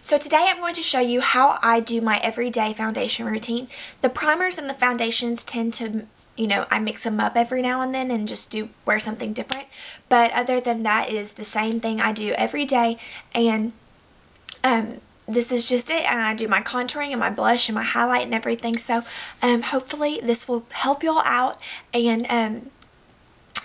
So today I'm going to show you how I do my everyday foundation routine. The primers and the foundations tend to, I mix them up every now and then and just wear something different. But other than that, it is the same thing I do every day. And this is just it, and I do my contouring and my blush and my highlight and everything. So hopefully this will help y'all out. And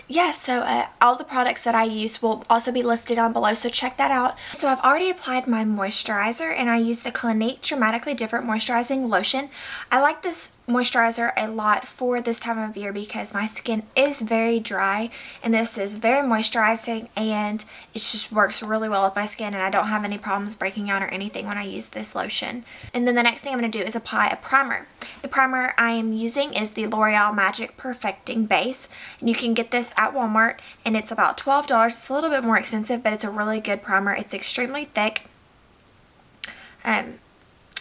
yeah, so all the products that I use will also be listed down below, so check that out. So I've already applied my moisturizer, and I use the Clinique Dramatically Different Moisturizing Lotion. I like this moisturizer a lot for this time of year because my skin is very dry, and this is very moisturizing, and it just works really well with my skin, and I don't have any problems breaking out or anything when I use this lotion. And then the next thing I'm going to do is apply a primer. The primer I am using is the L'Oreal Magic Perfecting Base, and you can get this at Walmart, and it's about $12. It's a little bit more expensive, but it's a really good primer. It's extremely thick.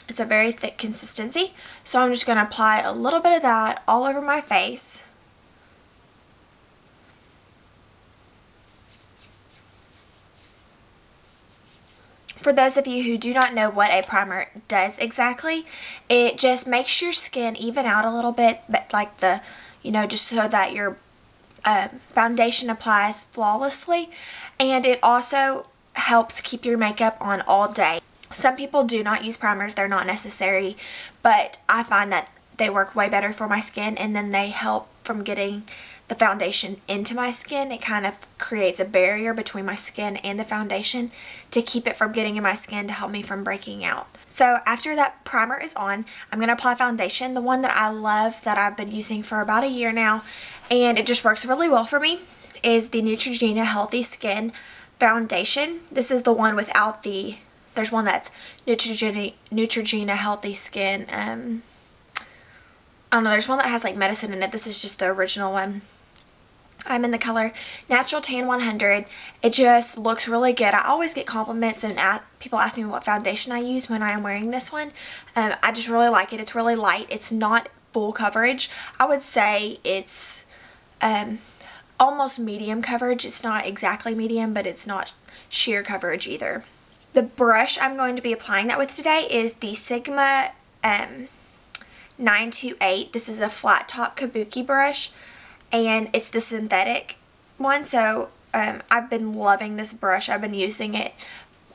It's a very thick consistency, so I'm just going to apply a little bit of that all over my face. For those of you who do not know what a primer does exactly, it just makes your skin even out a little bit, but like just so that your foundation applies flawlessly, and it also helps keep your makeup on all day. Some people do not use primers, they're not necessary, but I find that they work way better for my skin, and then they help from getting the foundation into my skin. It kind of creates a barrier between my skin and the foundation to keep it from getting in my skin, to help me from breaking out. So after that primer is on, I'm going to apply foundation. The one that I love, that I've been using for about a year now, and it just works really well for me, is the Neutrogena Healthy Skin Foundation. This is the one without the... There's one that's Neutrogena Healthy Skin. I don't know, there's one that has like medicine in it. This is just the original one. I'm in the color Natural Tan 100. It just looks really good. I always get compliments and people ask me what foundation I use when I am wearing this one. I just really like it. It's really light. It's not full coverage. I would say it's almost medium coverage. It's not exactly medium, but it's not sheer coverage either. The brush I'm going to be applying that with today is the Sigma 928. This is a flat top kabuki brush, and it's the synthetic one. So I've been loving this brush. I've been using it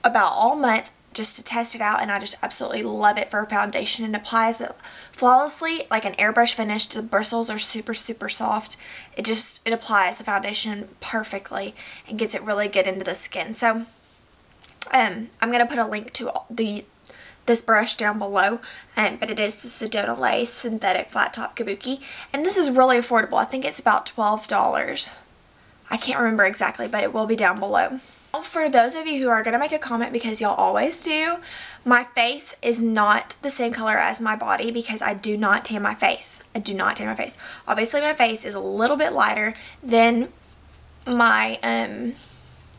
about all month just to test it out, and I just absolutely love it for foundation, and applies it flawlessly, like an airbrush finish. The bristles are super soft. It applies the foundation perfectly and gets it really good into the skin. So I'm going to put a link to this brush down below, but it is the Sedona Synthetic Flat Top Kabuki, and this is really affordable. I think it's about $12. I can't remember exactly, but it will be down below. For those of you who are going to make a comment, because y'all always do, my face is not the same color as my body because I do not tan my face. I do not tan my face. Obviously my face is a little bit lighter than my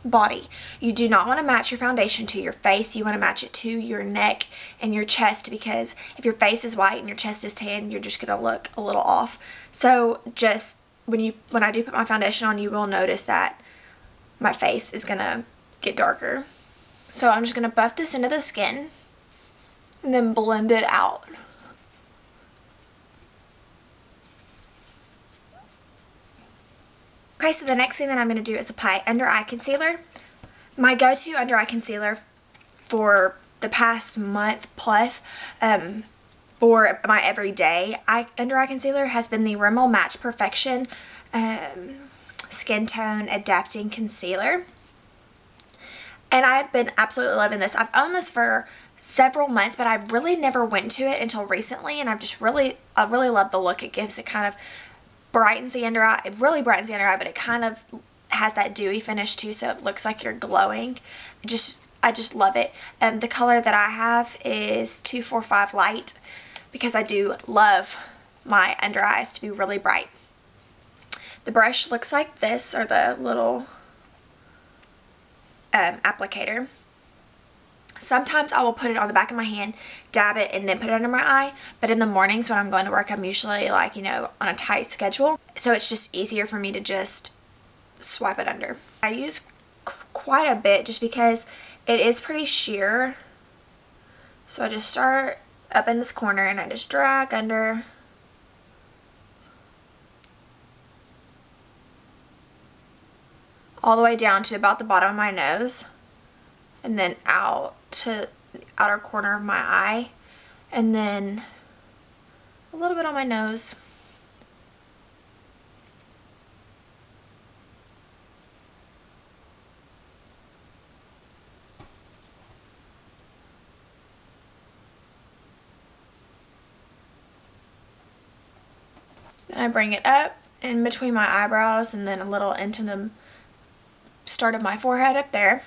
body. You do not want to match your foundation to your face. You want to match it to your neck and your chest, because if your face is white and your chest is tan, you're just going to look a little off. So just when I do put my foundation on, you will notice that my face is going to get darker. So I'm just going to buff this into the skin and then blend it out. Okay, so the next thing that I'm going to do is apply under eye concealer. My go-to under eye concealer for the past month plus for my everyday under eye concealer has been the Rimmel Match Perfection Skin Tone Adapting Concealer. And I've been absolutely loving this. I've owned this for several months, but I really never went to it until recently, and I really love the look it gives. It kind of brightens the under eye. It really brightens the under eye, but it kind of has that dewy finish too, so it looks like you're glowing. I just love it. The color that I have is 245 Light, because I do love my under eyes to be really bright. The brush looks like this, or the little applicator. Sometimes I will put it on the back of my hand, dab it, and then put it under my eye. But in the mornings when I'm going to work, I'm usually like, on a tight schedule. So it's just easier for me to just swipe it under. I use quite a bit just because it is pretty sheer. So I just start up in this corner and I just drag under. All the way down to about the bottom of my nose. And then out to the outer corner of my eye. And then a little bit on my nose. Then I bring it up in between my eyebrows and then a little into the start of my forehead up there.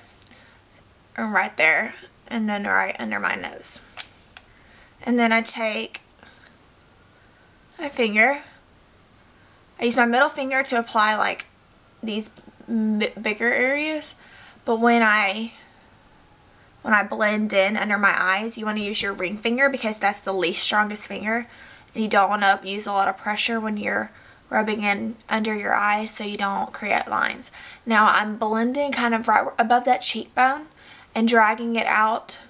And right there. And then right under my nose. And then I take my finger. I use my middle finger to apply like these bigger areas. But when I blend in under my eyes, you want to use your ring finger because that's the least strongest finger. And you don't want to use a lot of pressure when you're rubbing in under your eyes so you don't create lines. Now I'm blending kind of right above that cheekbone and dragging it out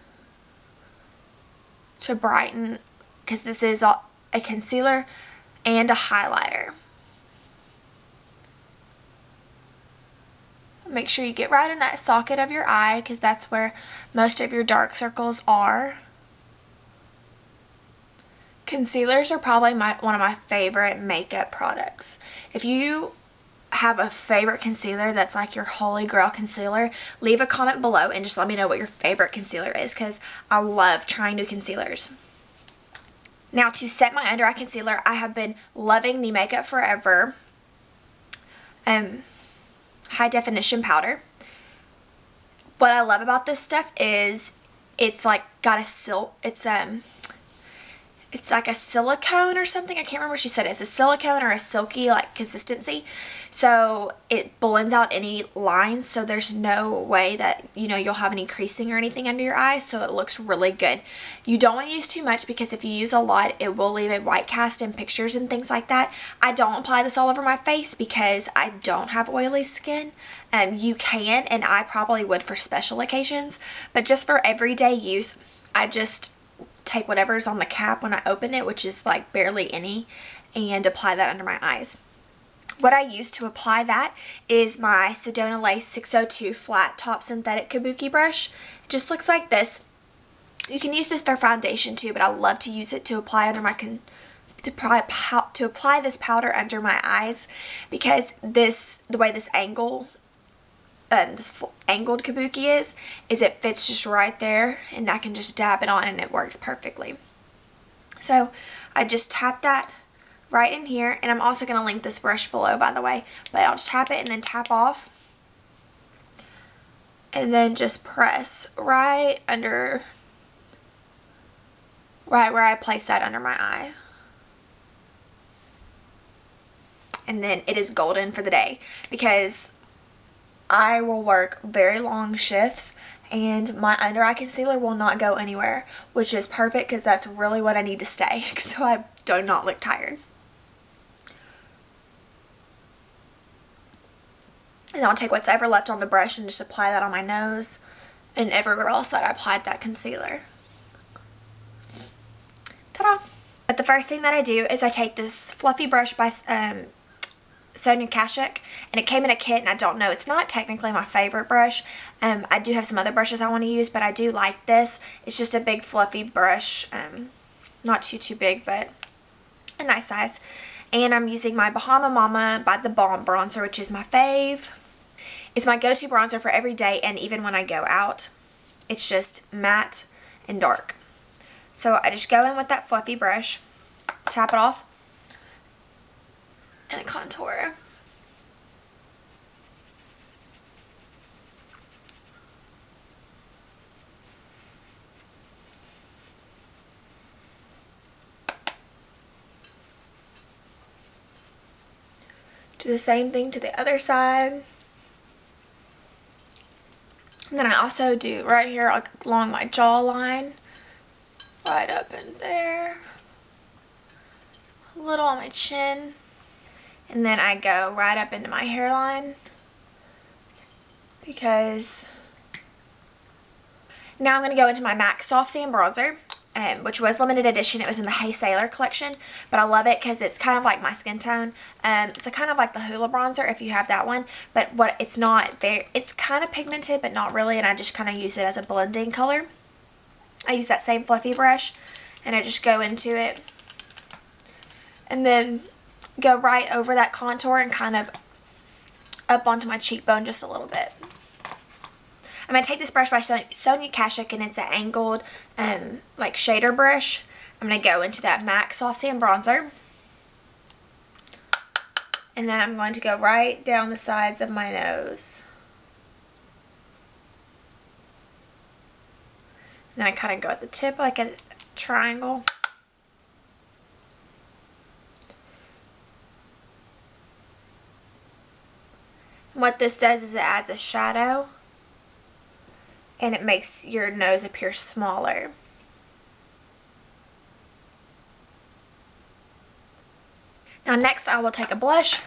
to brighten, because this is a concealer and a highlighter. Make sure you get right in that socket of your eye because that's where most of your dark circles are. Concealers are probably one of my favorite makeup products. If you have a favorite concealer that's like your holy grail concealer, leave a comment below and just let me know what your favorite concealer is because I love trying new concealers. Now to set my under eye concealer, I have been loving the Makeup Forever high definition powder. What I love about this stuff is it's like got a it's like a silicone or something. I can't remember what she said. It's a silicone or a silky like consistency. So it blends out any lines. So there's no way that, you know, you'll have any creasing or anything under your eyes. So it looks really good. You don't want to use too much because if you use a lot, it will leave a white cast in pictures and things like that. I don't apply this all over my face because I don't have oily skin. You can, and I probably would for special occasions. But just for everyday use, I just take whatever's on the cap when I open it, which is like barely any, and apply that under my eyes. What I use to apply that is my Sedona Lace 602 flat top synthetic kabuki brush. It just looks like this. You can use this for foundation too, but I love to use it to apply under my to apply this powder under my eyes because the way this angle this angled kabuki is it fits just right there and I can just dab it on and it works perfectly. So I just tap that right in here, and I'm also going to link this brush below by the way, but I'll just tap it and then tap off and then just press right under, right where I place that under my eye. And then it is golden for the day because I will work very long shifts and my under eye concealer will not go anywhere, which is perfect because that's really what I need to stay so I do not look tired. And I'll take what's ever left on the brush and just apply that on my nose and everywhere else that I applied that concealer. Ta-da! But the first thing that I do is I take this fluffy brush by Sonia Kashuk, and it came in a kit, and I don't know, it's not technically my favorite brush. I do have some other brushes I want to use, but I do like this. It's just a big fluffy brush, not too big, but a nice size. And I'm using my Bahama Mama by TheBalm bronzer, which is my fave. It's my go-to bronzer for every day, and even when I go out. It's just matte and dark. So I just go in with that fluffy brush, tap it off, and a contour. Do the same thing to the other side. And then I also do right here along my jawline, right up in there, a little on my chin. And then I go right up into my hairline because Now I'm going to go into my MAC Soft Sand Bronzer, which was limited edition. It was in the Hey Sailor collection, but I love it because it's kind of like my skin tone. It's kind of like the Hoola bronzer if you have that one, but it's kind of pigmented, but not really, and I just kind of use it as a blending color. I use that same fluffy brush, and I just go into it, and then go right over that contour and kind of up onto my cheekbone just a little bit. I'm going to take this brush by Sonia Kashuk, and it's an angled like shader brush. I'm going to go into that MAC Soft Sand Bronzer. And then I'm going to go right down the sides of my nose. And then I kind of go at the tip like a triangle. And what this does is it adds a shadow, and it makes your nose appear smaller. Now next I will take a blush.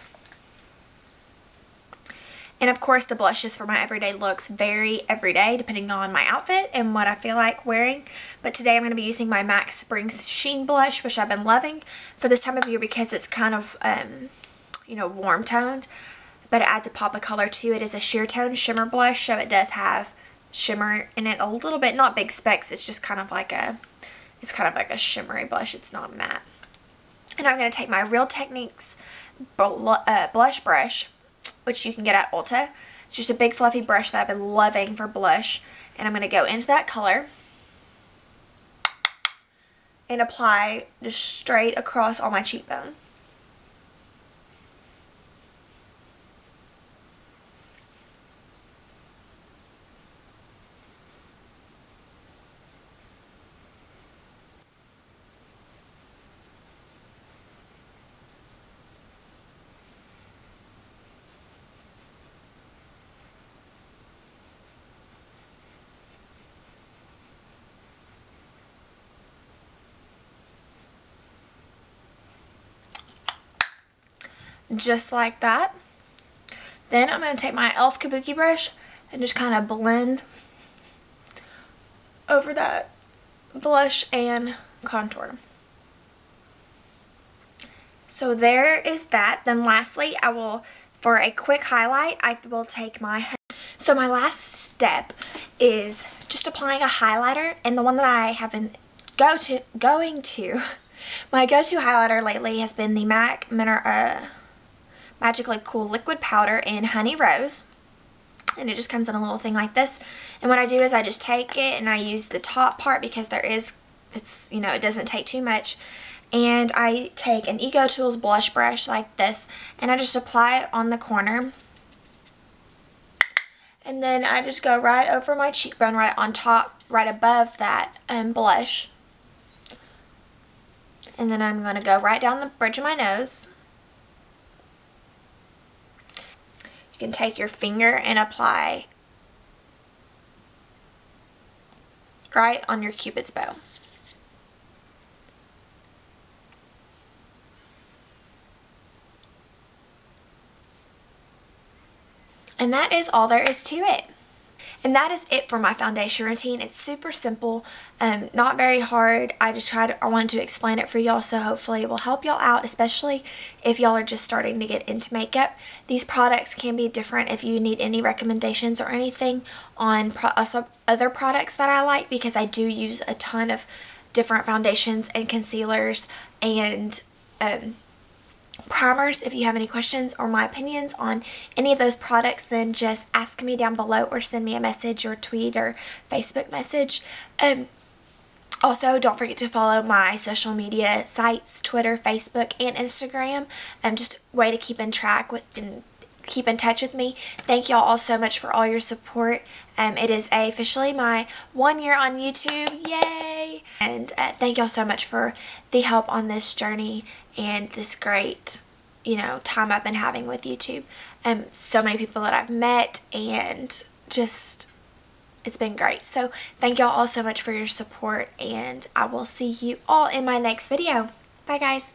And of course the blushes for my everyday looks vary every day depending on my outfit and what I feel like wearing. But today I'm going to be using my MAC Springsheen blush, which I've been loving for this time of year because it's kind of, you know, warm toned. But it adds a pop of color too. It is a Sheertone shimmer blush, so it does have shimmer in it a little bit, not big specks. It's just kind of like a, shimmery blush. It's not matte. And I'm going to take my Real Techniques blush brush, which you can get at Ulta. It's just a big fluffy brush that I've been loving for blush, and I'm going to go into that color and apply just straight across all my cheekbone. Just like that. Then I'm going to take my e.l.f. Kabuki brush and just kind of blend over that blush and contour. So there is that. Then lastly, for a quick highlight, I will take my... So my last step is just applying a highlighter, and the one that I have been my go-to highlighter lately has been the MAC Magically Cool Liquid Powder in Honey Rose, and it just comes in a little thing like this. And what I do is I just take it and I use the top part because you know, it doesn't take too much, and I take an Ego Tools blush brush like this, and I just apply it on the corner, and then I just go right over my cheekbone, right on top, right above that blush, and then I'm going to go right down the bridge of my nose. You can take your finger and apply right on your Cupid's bow. And that is all there is to it. And that is it for my foundation routine. It's super simple, not very hard. I wanted to explain it for y'all, so hopefully it will help y'all out, especially if y'all are just starting to get into makeup. These products can be different if you need any recommendations or anything on other products that I like, because I do use a ton of different foundations and concealers and primers. If you have any questions or my opinions on any of those products, then just ask me down below or send me a message or tweet or Facebook message. Also, don't forget to follow my social media sites, Twitter, Facebook, and Instagram. Just a way to keep in touch with me. Thank y'all all so much for all your support. It is officially my 1 year on YouTube. Yay! And thank y'all so much for the help on this journey and this great, you know, time I've been having with YouTube. So many people that I've met, and just, it's been great. So thank y'all all so much for your support, and I will see you all in my next video. Bye guys.